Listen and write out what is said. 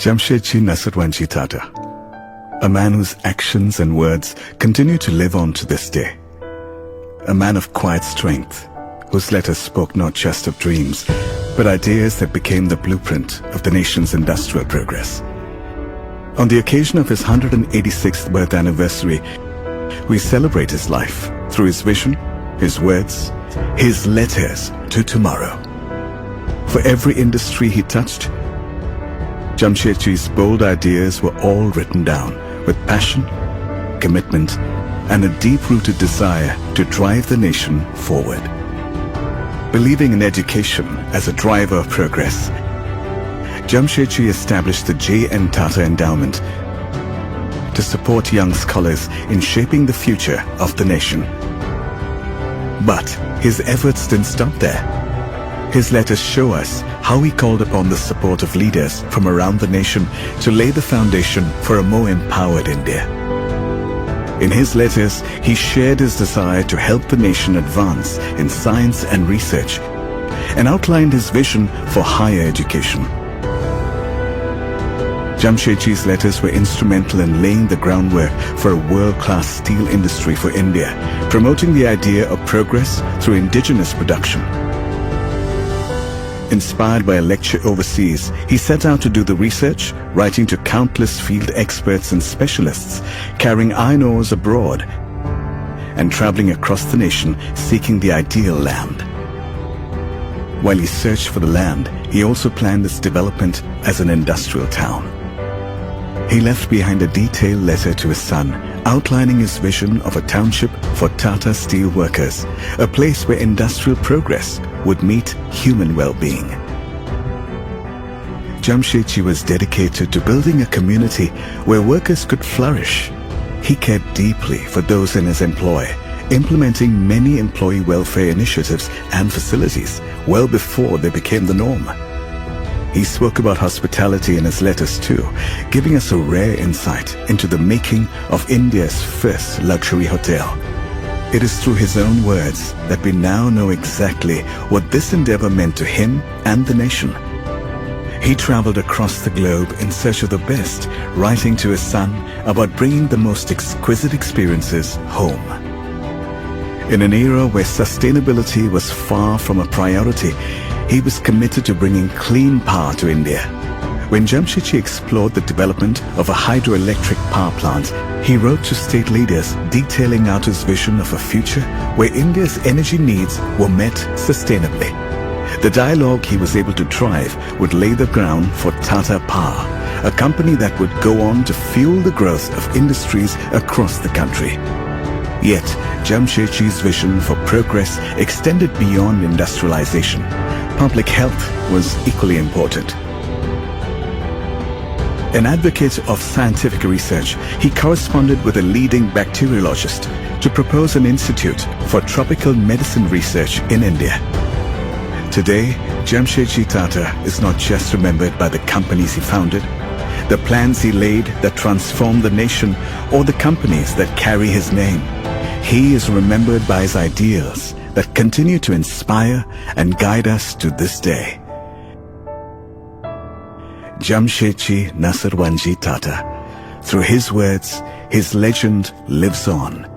Jamsetji Nusserwanji Tata, a man whose actions and words continue to live on to this day. A man of quiet strength, whose letters spoke not just of dreams, but ideas that became the blueprint of the nation's industrial progress. On the occasion of his 186th birth anniversary, we celebrate his life through his vision, his words, his letters to tomorrow. For every industry he touched, Jamsetji's bold ideas were all written down with passion, commitment, and a deep-rooted desire to drive the nation forward. Believing in education as a driver of progress, Jamsetji established the J.N. Tata Endowment to support young scholars in shaping the future of the nation. But his efforts didn't stop there. His letters show us how he called upon the support of leaders from around the nation to lay the foundation for a more empowered India. In his letters, he shared his desire to help the nation advance in science and research and outlined his vision for higher education. Jamsetji's letters were instrumental in laying the groundwork for a world-class steel industry for India, promoting the idea of progress through indigenous production. Inspired by a lecture overseas, he set out to do the research, writing to countless field experts and specialists, carrying iron ores abroad, and traveling across the nation seeking the ideal land. While he searched for the land, he also planned its development as an industrial town. He left behind a detailed letter to his son, outlining his vision of a township for Tata steel workers, a place where industrial progress would meet human well-being. Jamsetji was dedicated to building a community where workers could flourish. He cared deeply for those in his employ, implementing many employee welfare initiatives and facilities well before they became the norm. He spoke about hospitality in his letters too, giving us a rare insight into the making of India's first luxury hotel. It is through his own words that we now know exactly what this endeavor meant to him and the nation. He traveled across the globe in search of the best, writing to his son about bringing the most exquisite experiences home. In an era where sustainability was far from a priority, he was committed to bringing clean power to India. When Jamsetji explored the development of a hydroelectric power plant, he wrote to state leaders detailing out his vision of a future where India's energy needs were met sustainably. The dialogue he was able to drive would lay the ground for Tata Power, a company that would go on to fuel the growth of industries across the country. Yet, Jamsetji's vision for progress extended beyond industrialization. Public health was equally important. An advocate of scientific research, he corresponded with a leading bacteriologist to propose an institute for tropical medicine research in India. Today, Jamsetji Tata is not just remembered by the companies he founded, the plans he laid that transformed the nation, or the companies that carry his name. He is remembered by his ideals that continue to inspire and guide us to this day. Jamsetji Nusserwanji Tata. Through his words, his legend lives on.